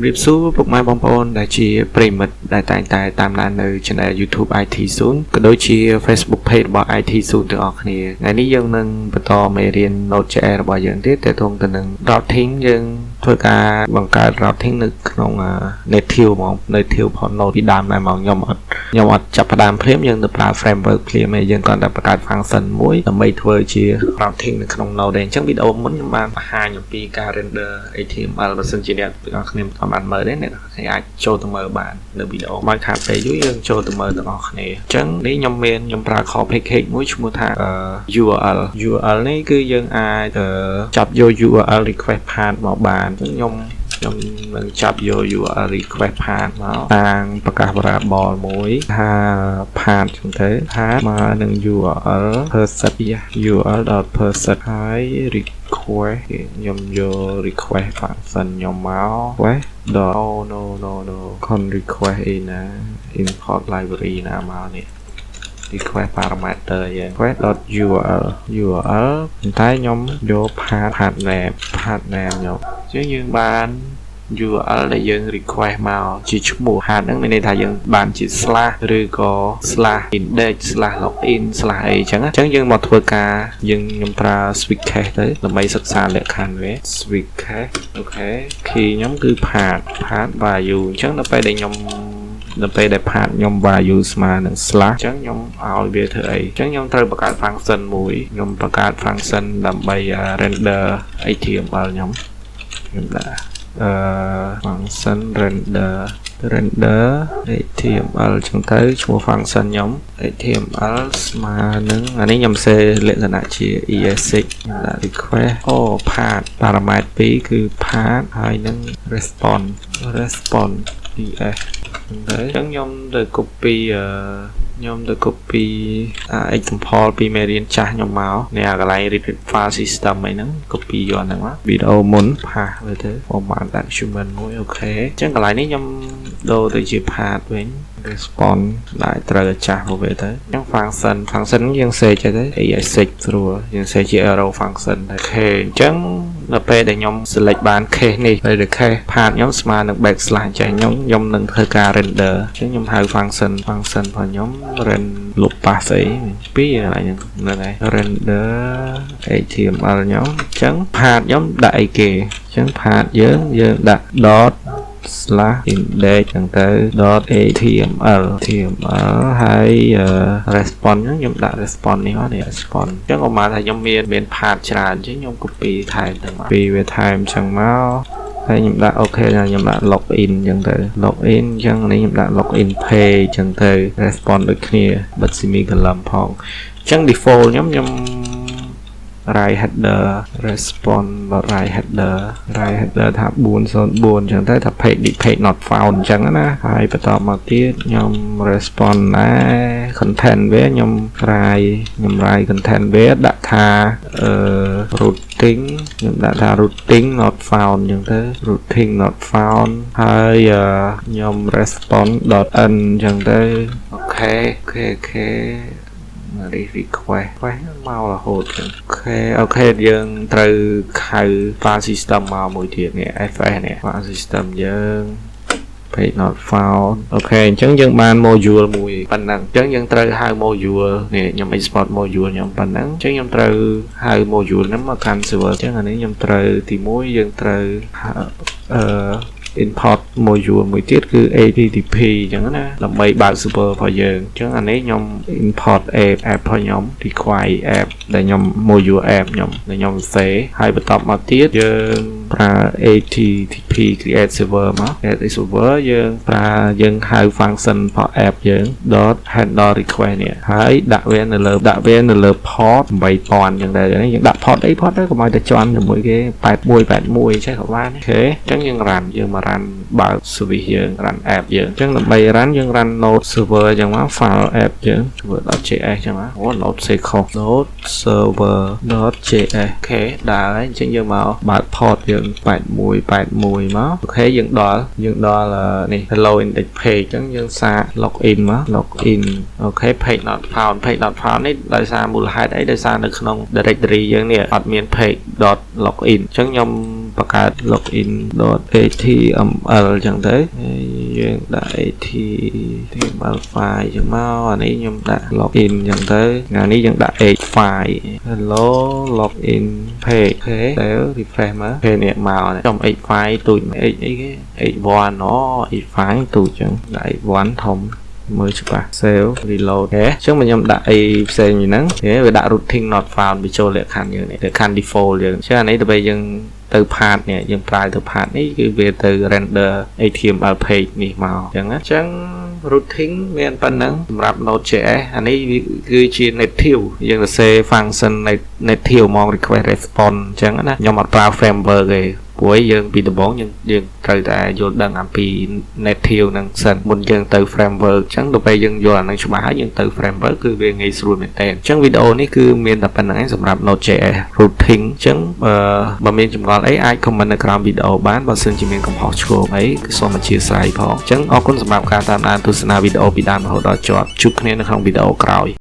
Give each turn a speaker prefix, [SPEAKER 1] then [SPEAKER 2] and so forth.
[SPEAKER 1] រៀបសួរពុកម៉ែបងប្អូនដែលជាប្រិមិត្តដែលតែងតែតាមដាននៅ Channel YouTube IT Soon ក៏ដូចជា Facebook Page របស់ IT Soon ទាំងអស់គ្នាថ្ងៃនេះយើងនឹងបន្តមេរៀន node.js របស់យើងទៀតទាក់ទងទៅនឹង routing យើងធ្វើការបង្កើត routing នៅក្នុង native ហ្មង native ផង node ពីដើមតែមកខ្ញុំអត់ចាប់ផ្ដើមភ្លាមយើងទៅប្រើ framework ភ្លាមឯងយើងគ្រាន់តែបង្កើត function មួយដើម្បីធ្វើជា routing នៅក្នុង node ឯងអញ្ចឹងវីដេអូមុនខ្ញុំបានបង្ហាញអំពីការ render HTML បើសិនជាអ្នកទាំងអស់គ្នាមិនបានមើលទេអ្នកអាចចូលទៅមើលបាននៅវីដេអូមកខាងពេលយូរយើងចូលទៅមើលទាំងអស់គ្នាអញ្ចឹងនេះខ្ញុំប្រើ call package មួយឈ្មោះថា URL នេះគឺយើងអាចចាប់យក URL request path មកបានអញ្ចឹងខ្ញុំនឹងចាប់យក URL request path មកតាំងប្រកាស variable មួយថា path ចឹងទៅ path មកនឹង URL person URL.person ហើយ request ខ្ញុំយក request function ខ្ញុំមក request no con request អីណា import library ណាមកនេះ request parameter យើង request.url ប៉ុន្តែខ្ញុំយក path name ខ្ញុំជាងយើងបាន URL ដែលយើង request មកជាឈ្មោះ path ហ្នឹងមានន័យថាយើងបានជា slash ឬក៏ /index/login/ អីចឹងយើងមកធ្វើការខ្ញុំប្រើ switch case ទៅដើម្បីសិក្សាលក្ខខណ្ឌវា switch case អូខេ key ខ្ញុំគឺ path value អញ្ចឹងដល់ពេលដែលpath ខ្ញុំ value ស្មើនឹង slash អញ្ចឹងខ្ញុំឲ្យវាធ្វើអីអញ្ចឹងខ្ញុំត្រូវបង្កើត function មួយខ្ញុំបង្កើត function ដើម្បី render HTML ខ្ញុំដាក់ function render HTML ចឹងទៅឈ្មោះ function ខ្ញុំ HTML ស្មើនឹងអានេះខ្ញុំសេលក្ខណៈជា ES6 ខ្ញុំដាក់ request path parameter 2គឺ path ហើយនឹង response ES អញ្ចឹងខ្ញុំទៅ copy example ពីមេរៀនចាស់ខ្ញុំមកនេះអាកន្លែង read file system អីហ្នឹង copy យកហ្នឹងមកវីដេអូមុន path ទៅ format document មួយអូខេអញ្ចឹងកន្លែងនេះខ្ញុំដូរទៅជា path វិញ response ដាក់ត្រូវចាស់មកវាទៅអញ្ចឹង function យើងសេចេះទៅ ES6 ស្រួលយើងសេជា arrow function ដែរអូខេអញ្ចឹងដល់ពេលដែលខ្ញុំ select បាន case នេះពេលដែល case path ខ្ញុំស្មើនឹង backslash ចេះខ្ញុំនឹងធ្វើការ render អញ្ចឹងខ្ញុំហៅ function របស់ខ្ញុំ render លុប pass ស្អីពីកន្លែងហ្នឹងហើយ render HTML ខ្ញុំអញ្ចឹង path ខ្ញុំដាក់អីគេអញ្ចឹង path យើងដាក់ ./index ចឹងទៅ .html ហើយ response ខ្ញុំដាក់ response នេះមកនេះ response អញ្ចឹងឧមាថាខ្ញុំមាន path ច្រើនអញ្ចឹងខ្ញុំ copy ថែមទៅមកពីវាថែមអញ្ចឹងមកហើយខ្ញុំដាក់ OK ខ្ញុំដាក់ login អញ្ចឹងទៅ login អញ្ចឹងនេះខ្ញុំដាក់ login page អញ្ចឹងទៅ response ដូចគ្នាបិទ semicolon ផងអញ្ចឹង default ខ្ញុំ right header response right header ថា 404 អញ្ចឹងទៅថា page not found អញ្ចឹងណាហើយបន្តមកទៀតខ្ញុំ response ដែរ content វាខ្ញុំ write content វាដាក់ថា routing ខ្ញុំដាក់ថា routing not found អញ្ចឹងទៅ routing not found ហើយខ្ញុំ response.n អញ្ចឹងទៅអូខេrequest មករហូតអូខេយើងត្រូវហៅ file system មកមួយទៀតនេះ fs នេះ file system យើង page not found អូខេអញ្ចឹងយើងបាន module មួយប៉ុណ្ណឹងអញ្ចឹងយើងត្រូវហៅ module នេះខ្ញុំ export module ខ្ញុំប៉ុណ្ណឹងអញ្ចឹងខ្ញុំត្រូវហៅ module ហ្នឹងមកកាន់ server អញ្ចឹងអានេះខ្ញុំត្រូវទី1យើងត្រូវimport module មួយទៀតគឺ http អញ្ចឹងណាដើម្បីបើក server របស់យើងអញ្ចឹងអានេះខ្ញុំ import app របស់ខ្ញុំ require app ដែលខ្ញុំ module app ខ្ញុំ save ហើយបន្តមកទៀតយើងប្រើ http create server មក create server យើងហៅ function របស់ app យើង .handle request នេះហើយដាក់វានៅលើ port 8000 អញ្ចឹងដែរយើងដាក់ port អី port ទៅកុំឲ្យតែជាន់ជាមួយគេ81ចេះក៏បានអូខេអញ្ចឹងយើងrun បើក service យើង run app យើងអញ្ចឹងដើម្បី run យើង run node server អញ្ចឹងមក file app យើង server.js អញ្ចឹងមកnode server.js អូខេដល់ហើយអញ្ចឹងយើងមកបើក port យើង81មកអូខេយើងដល់នេះ hello index page អញ្ចឹងយើងសាក login មក login អូខេ page not found នេះដោយសារមូលហេតុអីដោយសារនៅក្នុង directory យើងនេះអត់មាន page.login អញ្ចឹងខ្ញុំបង្កើត login.html HTML ចឹងទៅយើងដាក់ HTML file ចឹងមកអានេះខ្ញុំដាក់ login ចឹងទៅថ្ងៃនេះយើងដាក់ h file hello login page អូខេទៅ refresh មក page នេះមកចំ h file ទូច h អីគេ h1 h file ទូចចឹងដាក់ h1 ធំមើលច្បាស់ save reload អញ្ចឹងខ្ញុំដាក់អីផ្សេងហ្នឹងវាដាក់ routing not found វាចូលលក្ខខណ្ឌយើងនេះលក្ខខណ្ឌ default យើងអញ្ចឹងអានេះដើម្បីយើងទៅ path នេះយើងប្រើទៅ path នេះគឺវាទៅ render HTML page នេះមកអញ្ចឹង routing មានប៉ុណ្ណឹងសម្រាប់ node.js អានេះគឺជា native យើងសរសេរ function native មក request response អញ្ចឹងណាខ្ញុំអត់ប្រើ framework ទេព្រោះយើងពីដំបូងយើងត្រូវតែយល់ដឹងអំពី native ហ្នឹងសិនមុនយើងទៅ framework អញ្ចឹងដល់ពេលយើងយល់អាហ្នឹងច្បាស់ហើយយើងទៅ framework គឺវាងាយស្រួលមែនតើអញ្ចឹងវីដេអូនេះគឺមានតែប៉ុណ្្នឹងឯងសម្រាប់ node.js routing អញ្ចឹងបើមានចម្ងល់អីអាច comment នៅក្រោមវីដេអូបានបើសិនជាមានកំហុសឆ្គងអីគឺសូមអធិស្ឋានផងអញ្ចឹងអរគុណសម្រាប់ការតាមដានទស្សនាវីដេអូពីដើមរហូតដល់ចប់ជួបគ្នានៅក្នុងវីដេអូក្រោយ